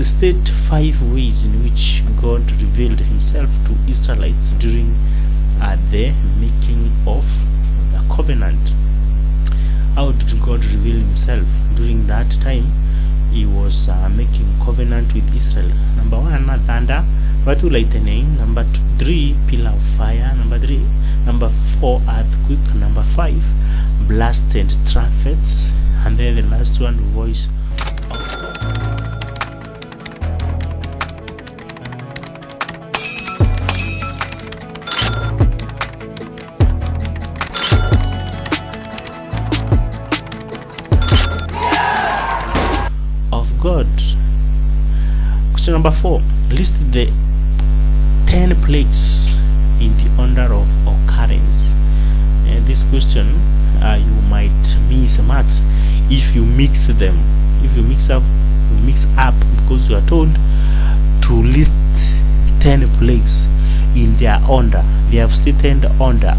state 5 ways in which God revealed himself to Israelites during the making of the covenant. How did God reveal himself? During that time, he was making covenant with Israel. Number 1, thunder. Number 2, lightning. Number 3, pillar of fire. Number 4, earthquake. Number 5, blast and trumpets. And then the last one, voice of God. Question number 4. List the 10 plagues in the order of occurrence. And this question you might miss marks if you mix them. If you mix up because you are told to list 10 plagues in their order. They have stated order,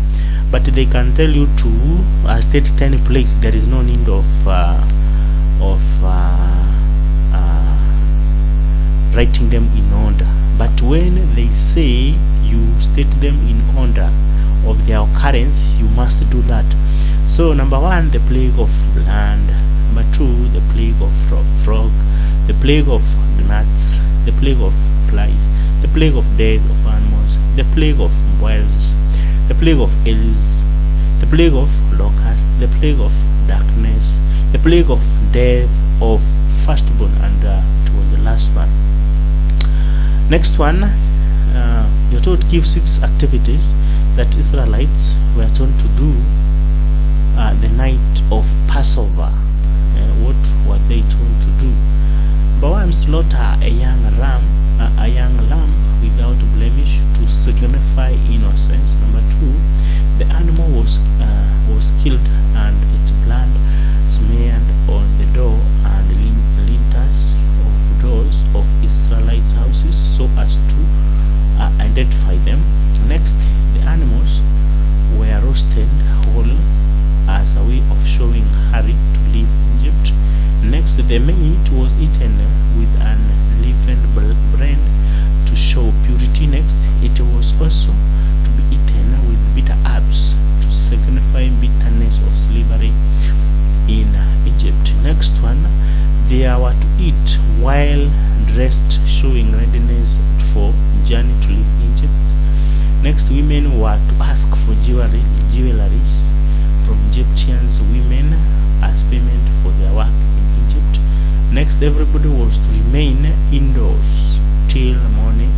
but they can tell you to state 10 plagues. There is no need of writing them in order. But when they say you state them in order of their occurrence, you must do that. So number 1, the plague of land. Number 2, the plague of frog. The plague of gnats. The plague of flies. The plague of death of animals. The plague of boils. The plague of eels. The plague of locusts. The plague of darkness. The plague of death of firstborn. And it was the last one. Next one, you're told to give 6 activities that Israelites were told to do the night of Passover. What were they told to do? Number 1, slaughter a young lamb without blemish to signify innocence. Number 2, the animal was killed and its blood smeared on the door and lintels of doors of Israelite houses so as to identify them. Next, the animals were roasted whole as a way of showing hurry to leave Egypt. Next, the meat was eaten with unleavened bread to show purity. Next, it was also to be eaten with bitter herbs to signify bitterness of slavery in Egypt. Next one, they were to eat while dressed, showing readiness for journey to leave Egypt. Next, women were to ask for jewelries from Egyptians women as payment for their work in Egypt. Next, everybody was to remain indoors till morning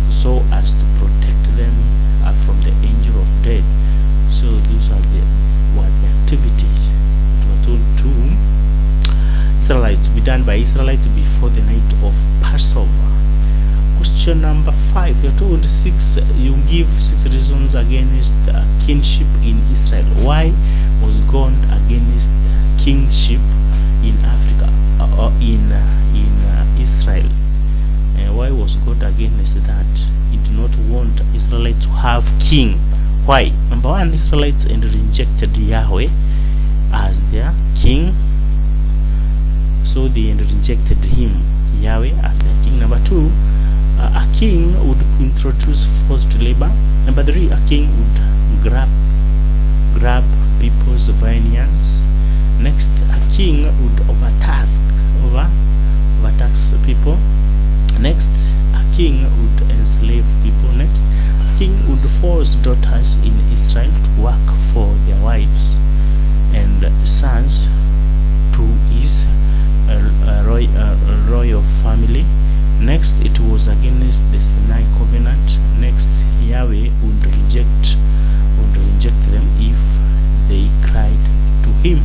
so as to protect them from the angel of death. So these are the activities that were told to Israelites to be done by Israelites before the night of Passover. Question number 5. You're told you give 6 reasons against kingship in Israel. Why was God against kingship in Africa or in Israel? Why was God against that? He did not want Israelites to have king. Why? Number 1, Israelites rejected Yahweh as their king, so they rejected him, Yahweh, as their king. Number 2, a king would introduce forced labor. Number 3, a king would grab people's vineyards. Next, a king would overtax people. Next, a king would enslave people. Next, a king would force daughters in Israel to work for their wives and sons to his royal family. Next, it was against the Sinai covenant. Next, Yahweh would reject them if they cried to him.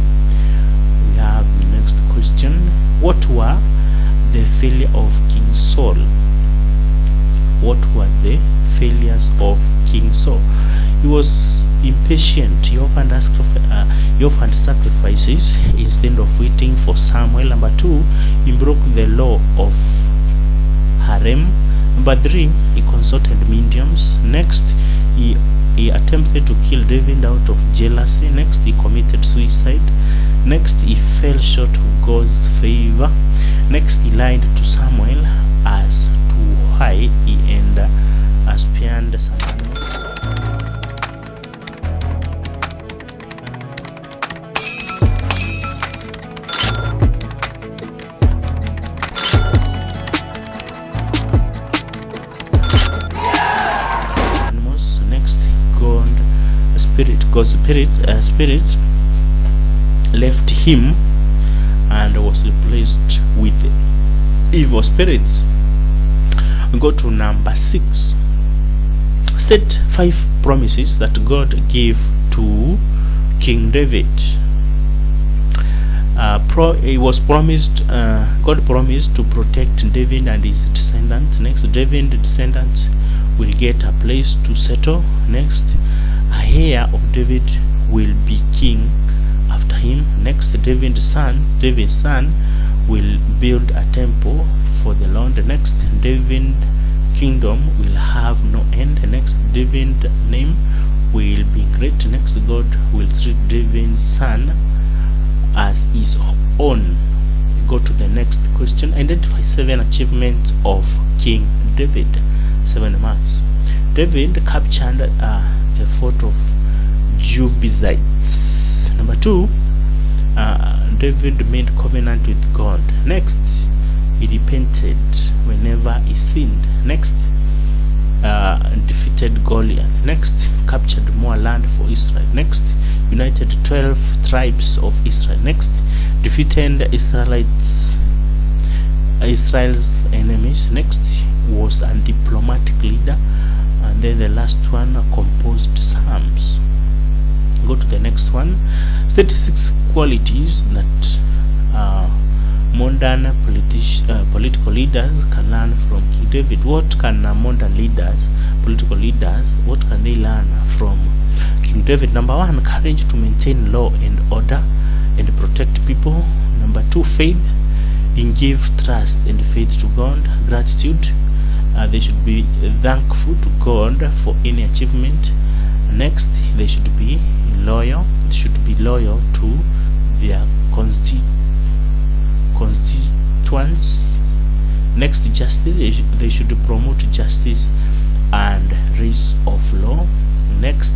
We have the next question. What were the failure of King Saul? What were the failures of King Saul? He was impatient. He offered sacrifices instead of waiting for Samuel. Number 2, he broke the law of harem. Number 3, he consulted mediums. Next, he attempted to kill David out of jealousy. Next, he committed suicide. Next, he fell short of God's favor. Next, he lied to Samuel as to why he and spurned some animals. Next, God's spirit left him and was replaced with evil spirits. We go to number 6. State 5 promises that God gave to King David. God promised to protect David and his descendants. Next, David's descendants will get a place to settle. Next, a heir of David will be king after him. Next, David's son will build a temple for the Lord. Next, David's kingdom will have no end. Next, David's name will be great. Next, God will treat David's son as his own. Go to the next question. Identify 7 achievements of King David. 7 marks. David captured the fort of Jebusites. Number 2, David made covenant with God. Next, he repented whenever he sinned. Next, defeated Goliath. Next, captured more land for Israel. Next, united 12 tribes of Israel. Next, defeated Israel's enemies. Next, was a diplomatic leader. And then the last one, composed psalms. Go to the next one. 36 qualities that modern political leaders can learn from King David. What can modern leaders, political leaders, what can they learn from King David? Number 1, courage to maintain law and order and protect people. Number 2, faith. In give trust and faith to God. Gratitude. They should be thankful to God for any achievement. Next, they should be loyal. They should be loyal to their constituents. Next, justice. They should promote justice and rules of law. Next,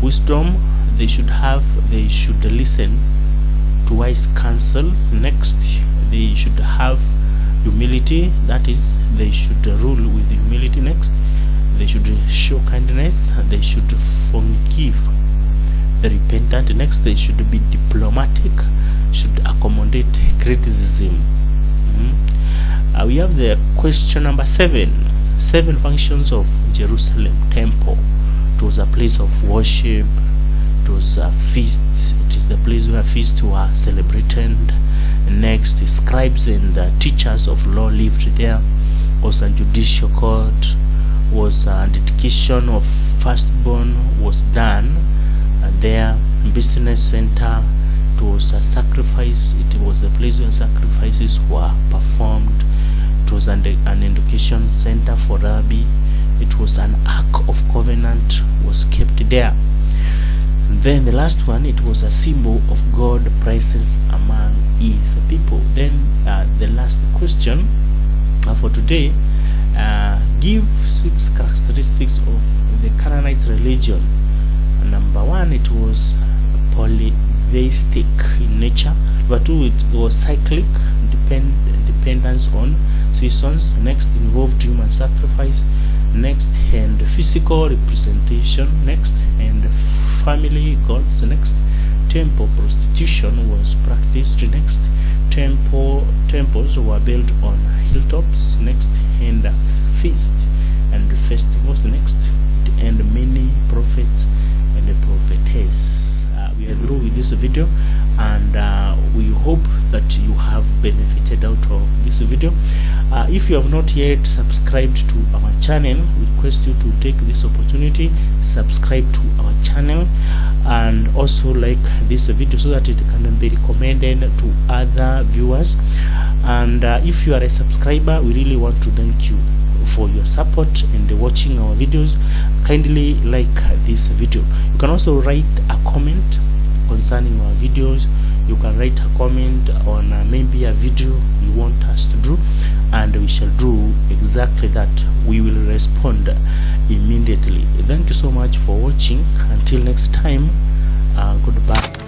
wisdom. They should listen to wise counsel. Next, they should have humility, that is, they should rule with humility. Next, they should show kindness. They should forgive the repentant. Next, they should be diplomatic, should accommodate criticism. We have the question number 7. 7 functions of Jerusalem temple. It was a place of worship. It was a feast. It is the place where feasts were celebrated. Next, scribes and teachers of law lived there. Was a judicial court. Was a dedication of firstborn was done there. Business center. It was a sacrifice. It was a place where sacrifices were performed. It was an education center for Rabbi. It was an ark of covenant was kept there. Then the last one, it was a symbol of God's presence among his people. Then the last question for today, give 6 characteristics of the Canaanite religion. Number 1, it was polytheistic in nature. Number 2, it was cyclic, dependence on seasons. Next, involved human sacrifice. Next, and physical representation. Next, and family gods. Next, temple prostitution was practiced. Next, temples were built on hilltops. Next, and feast and festivals. Next, and many prophets and prophetess. We are through with this video, and we hope that you have benefited out of this video. If you have not yet subscribed to our channel, we request you to take this opportunity, subscribe to our channel, and also like this video so that it can be recommended to other viewers. And if you are a subscriber, we really want to thank you for your support and watching our videos. Kindly like this video. You can also write a comment concerning our videos. You can write a comment on maybe a video you want us to do, and we shall do exactly that. We will respond immediately. Thank you so much for watching. Until next time, goodbye.